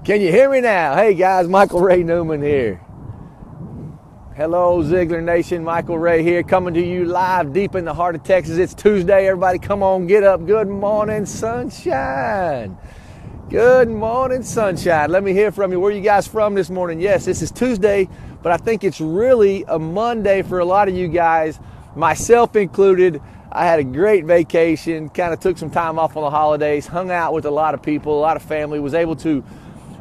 Can you hear me now? Hey guys, Michael Ray Newman here. Hello Ziegler Nation, Michael Ray here, coming to you live deep in the heart of Texas. It's Tuesday, everybody come on, get up. Good morning, sunshine. Good morning, sunshine. Let me hear from you. Where are you guys from this morning? Yes, this is Tuesday, but I think it's really a Monday for a lot of you guys, myself included. I had a great vacation, kind of took some time off on the holidays, hung out with a lot of people, a lot of family, was able to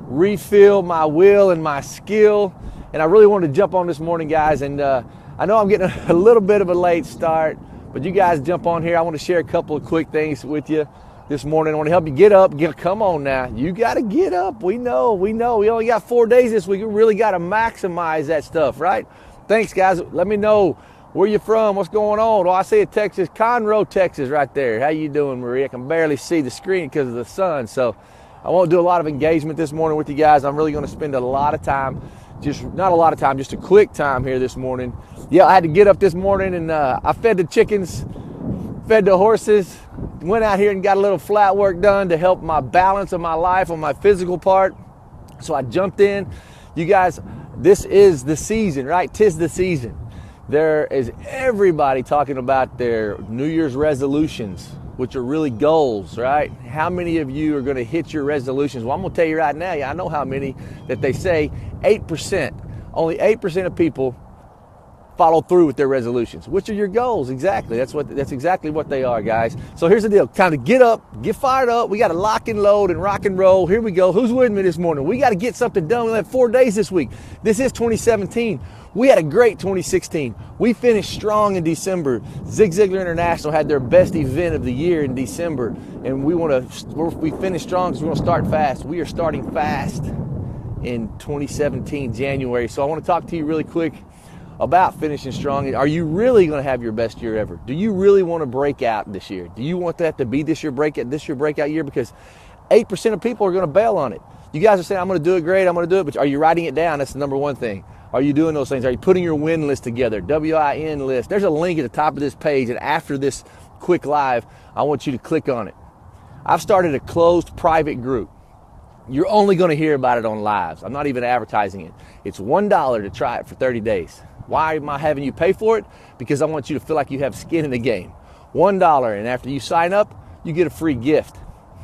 refill my will and my skill. And I really wanted to jump on this morning, guys. And I know I'm getting a little bit of a late start, but you guys jump on here. I want to share a couple of quick things with you this morning. I want to help you get up. Come on now. You got to get up. We know. We only got 4 days this week. We really got to maximize that stuff, right? Thanks, guys. Let me know where you from, what's going on. Well, I see it, Texas, Conroe, Texas right there. How you doing, Marie? I can barely see the screen because of the sun, so I won't do a lot of engagement this morning with you guys. I'm really going to spend a lot of time, just a quick time here this morning. Yeah, I had to get up this morning and I fed the chickens, fed the horses, went out here and got a little flat work done to help my balance of my life on my physical part. So I jumped in. You guys, this is the season, right? 'Tis the season. There is everybody talking about their New Year's resolutions, which are really goals, right? How many of you are going to hit your resolutions? Well, I'm going to tell you right now, I know how many that they say 8%. Only 8% of people follow through with their resolutions. Which are your goals? Exactly. That's exactly what they are, guys. So here's the deal. Time to get up, get fired up. We got to lock and load and rock and roll. Here we go. Who's with me this morning? We got to get something done. We have 4 days this week. This is 2017. We had a great 2016. We finished strong in December. Zig Ziglar International had their best event of the year in December, and we finished strong because we're going to start fast. We are starting fast in 2017, January. So I want to talk to you really quick about finishing strong. Are you really going to have your best year ever? Do you really want to break out this year? Do you want that to be this year breakout year? Because 8% of people are going to bail on it. You guys are saying, I'm going to do it great, I'm going to do it, but are you writing it down? That's the number one thing. Are you doing those things? Are you putting your win list together? WIN list. There's a link at the top of this page, and after this quick live, I want you to click on it. I've started a closed private group. You're only going to hear about it on lives. I'm not even advertising it. It's $1 to try it for 30 days. Why am I having you pay for it? Because I want you to feel like you have skin in the game. $1, and after you sign up, you get a free gift.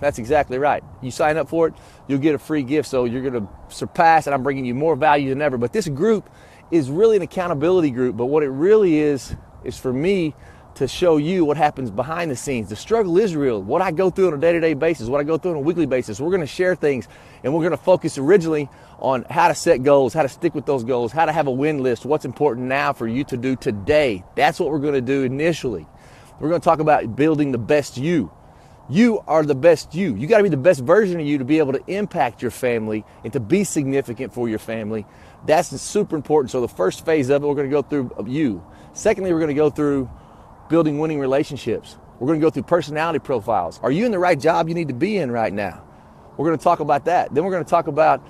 That's exactly right. You sign up for it, you'll get a free gift. So you're going to surpass, and I'm bringing you more value than ever. But this group is really an accountability group. But what it really is for me to show you what happens behind the scenes. The struggle is real. What I go through on a day-to-day basis, what I go through on a weekly basis. We're going to share things, and we're going to focus originally on how to set goals, how to stick with those goals, how to have a win list, what's important now for you to do today. That's what we're going to do initially. We're going to talk about building the best you. You are the best you. You got to be the best version of you to be able to impact your family and to be significant for your family. That's super important. So the first phase of it, we're going to go through you. Secondly, we're going to go through building winning relationships. We're going to go through personality profiles. Are you in the right job you need to be in right now? We're going to talk about that. Then we're going to talk about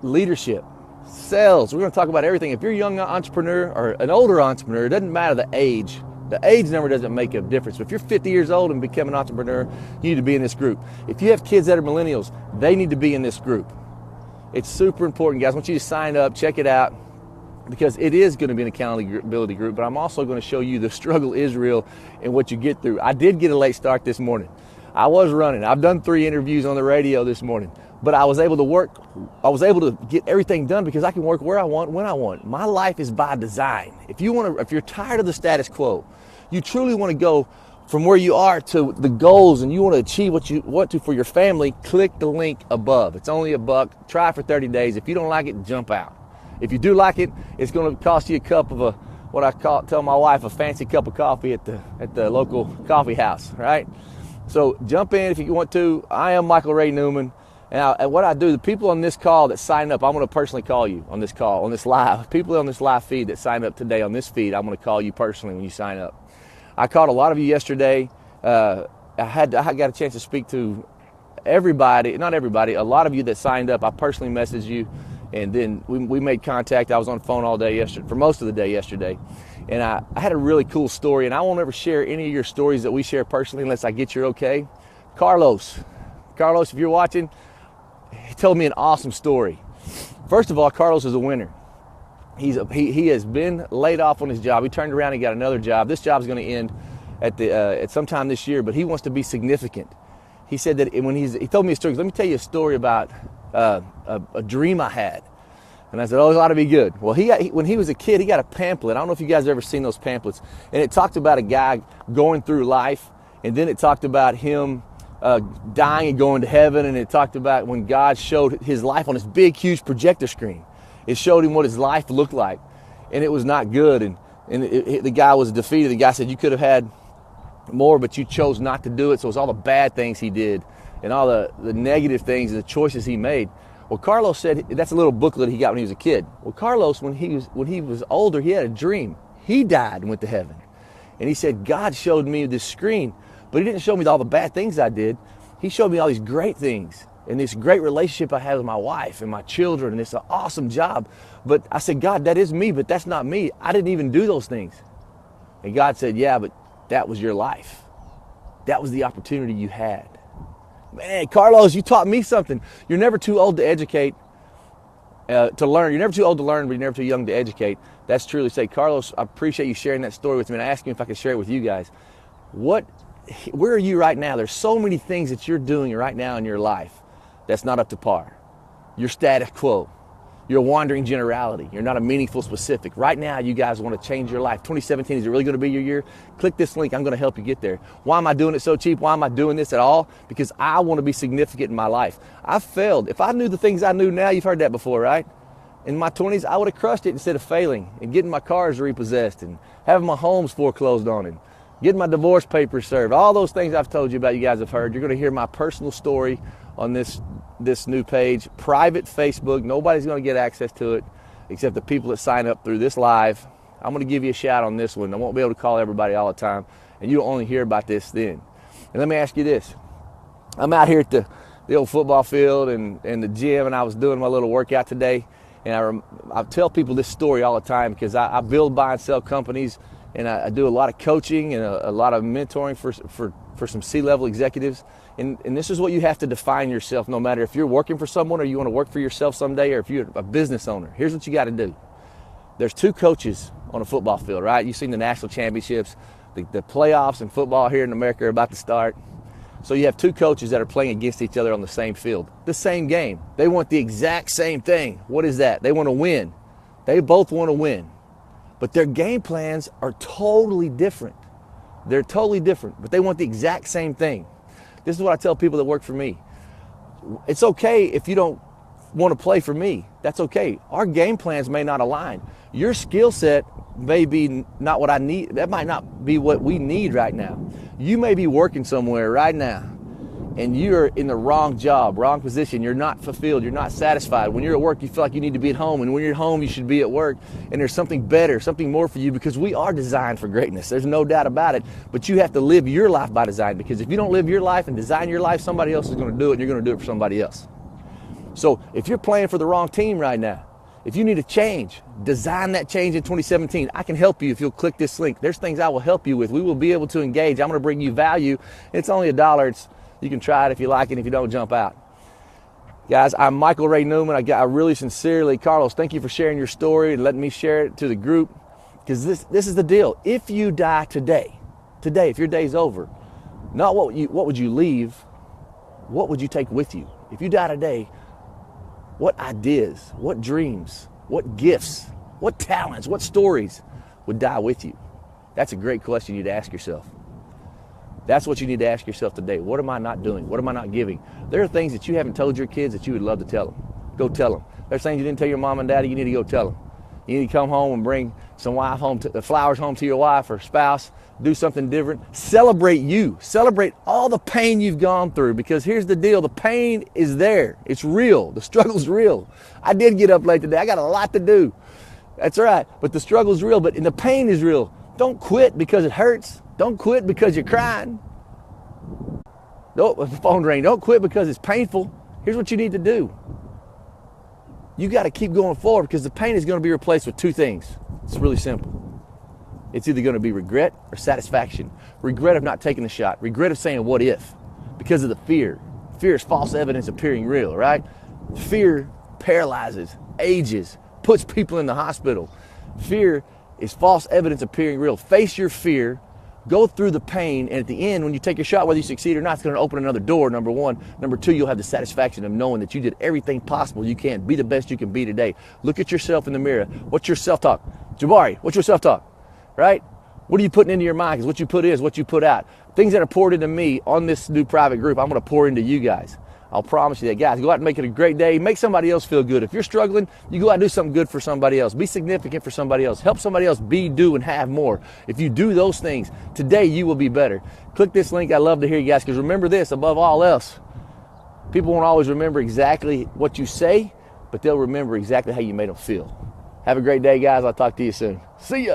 leadership, sales. We're going to talk about everything. If you're a young entrepreneur or an older entrepreneur, it doesn't matter the age. The age number doesn't make a difference. But if you're 50 years old and become an entrepreneur, you need to be in this group. If you have kids that are millennials, they need to be in this group. It's super important, guys. I want you to sign up, check it out, because it is going to be an accountability group, but I'm also going to show you the struggle is real and what you get through. I did get a late start this morning. I was running. I've done 3 interviews on the radio this morning, but I was able to work. I was able to get everything done because I can work where I want, when I want. My life is by design. If you're tired of the status quo, you truly want to go from where you are to the goals, and you want to achieve what you want to for your family, click the link above. It's only $1. Try it for 30 days. If you don't like it, jump out. If you do like it, it's going to cost you a cup of tell my wife, a fancy cup of coffee at the local coffee house, right? So jump in if you want to. I am Michael Ray Newman. And what I do, the people on this call that sign up, I'm going to personally call you on this call, on this live. People on this live feed that sign up today on this feed, I'm going to call you personally when you sign up. I called a lot of you yesterday. I got a chance to speak to everybody, not everybody, a lot of you that signed up. I personally messaged you, and then we made contact. I was on the phone all day yesterday, for most of the day yesterday. And I had a really cool story, and I won't ever share any of your stories that we share personally unless I get your okay. Carlos, if you're watching, He told me an awesome story. First of all, Carlos is a winner. He has been laid off on his job. He turned around and got another job. This job is going to end at sometime this year, but he wants to be significant. He said that when he told me a story. Let me tell you a story about a dream I had. And I said, oh, it ought to be good. Well, when he was a kid, he got a pamphlet. I don't know if you guys have ever seen those pamphlets. And it talked about a guy going through life. And then it talked about him dying and going to heaven. And it talked about when God showed his life on this big, huge projector screen. It showed him what his life looked like. And it was not good. And the guy was defeated. The guy said, you could have had more, but you chose not to do it. So it was all the bad things he did and all the negative things and the choices he made. Well, Carlos said, that's a little booklet he got when he was a kid. Well, Carlos, when he was older, he had a dream. He died and went to heaven. And he said, God showed me this screen, but he didn't show me all the bad things I did. He showed me all these great things and this great relationship I had with my wife and my children and this awesome job. But I said, God, that is me, but that's not me. I didn't even do those things. And God said, yeah, but that was your life. That was the opportunity you had. Man, Carlos, you taught me something. You're never too old to educate, to learn. You're never too old to learn, but you're never too young to educate. That's truly say, Carlos, I appreciate you sharing that story with me. And I asked him if I could share it with you guys. Where are you right now? There's so many things that you're doing right now in your life that's not up to par. You're status quo. You're a wandering generality. You're not a meaningful specific. Right now, you guys want to change your life. 2017, is it really going to be your year? Click this link. I'm going to help you get there. Why am I doing it so cheap? Why am I doing this at all? Because I want to be significant in my life. I failed. If I knew the things I knew now, you've heard that before, right? In my 20s, I would have crushed it instead of failing and getting my cars repossessed and having my homes foreclosed on and getting my divorce papers served. All those things I've told you about, you guys have heard. You're going to hear my personal story on this new page, private Facebook. Nobody's going to get access to it except the people that sign up through this live. I'm going to give you a shout on this one. I won't be able to call everybody all the time, and you'll only hear about this then. And let me ask you this. I'm out here at the old football field and the gym, and I was doing my little workout today, and I tell people this story all the time because I build, buy, and sell companies, and I do a lot of coaching and a lot of mentoring for some C-level executives. And this is what you have to define yourself, no matter if you're working for someone or you want to work for yourself someday, or if you're a business owner. Here's what you got to do. There's two coaches on a football field, right? You've seen the national championships. The playoffs in football here in America are about to start. So you have two coaches that are playing against each other on the same field, the same game. They want the exact same thing. What is that? They want to win. They both want to win. But their game plans are totally different. They're totally different, but they want the exact same thing. This is what I tell people that work for me. It's okay if you don't want to play for me. That's okay. Our game plans may not align. Your skill set may be not what I need. That might not be what we need right now. You may be working somewhere right now and you're in the wrong job, wrong position. You're not fulfilled. You're not satisfied. When you're at work, you feel like you need to be at home. And when you're at home, you should be at work. And there's something better, something more for you, because we are designed for greatness. There's no doubt about it. But you have to live your life by design, because if you don't live your life and design your life, somebody else is going to do it, and you're going to do it for somebody else. So if you're playing for the wrong team right now, if you need a change, design that change in 2017. I can help you if you'll click this link. There's things I will help you with. We will be able to engage. I'm going to bring you value. It's only $1. You can try it if you like it. If you don't, jump out. Guys, I'm Michael Ray Newman. I really sincerely, Carlos, thank you for sharing your story and letting me share it to the group, because this is the deal. If you die today, if your day's over, not what would you leave, what would you take with you? If you die today, what ideas, what dreams, what gifts, what talents, what stories would die with you? That's a great question you need to ask yourself. That's what you need to ask yourself today. What am I not doing? What am I not giving? There are things that you haven't told your kids that you would love to tell them. Go tell them. There's things you didn't tell your mom and daddy, you need to go tell them. You need to come home and bring some flowers home to your wife or spouse. Do something different. Celebrate you. Celebrate all the pain you've gone through, because here's the deal. The pain is there. It's real. The struggle's real. I did get up late today. I got a lot to do. That's right. But the struggle's real, and the pain is real. Don't quit because it hurts. Don't quit because you're crying. The phone rang. Don't quit because it's painful. Here's what you need to do. You got to keep going forward, because the pain is going to be replaced with two things. It's really simple. It's either going to be regret or satisfaction. Regret of not taking the shot. Regret of saying, what if? Because of the fear. Fear is false evidence appearing real, right? Fear paralyzes, ages, puts people in the hospital. Fear is false evidence appearing real. Face your fear, go through the pain, and at the end, when you take your shot, whether you succeed or not, it's going to open another door, number one. Number two, you'll have the satisfaction of knowing that you did everything possible you can. Be the best you can be today. Look at yourself in the mirror. What's your self-talk? Jabari, what's your self-talk? Right? What are you putting into your mind? Because what you put is what you put out. Things that are poured into me on this new private group, I'm going to pour into you guys. I'll promise you that. Guys, go out and make it a great day. Make somebody else feel good. If you're struggling, you go out and do something good for somebody else. Be significant for somebody else. Help somebody else be, do, and have more. If you do those things, today you will be better. Click this link. I'd love to hear you guys, because remember this, above all else, people won't always remember exactly what you say, but they'll remember exactly how you made them feel. Have a great day, guys. I'll talk to you soon. See ya.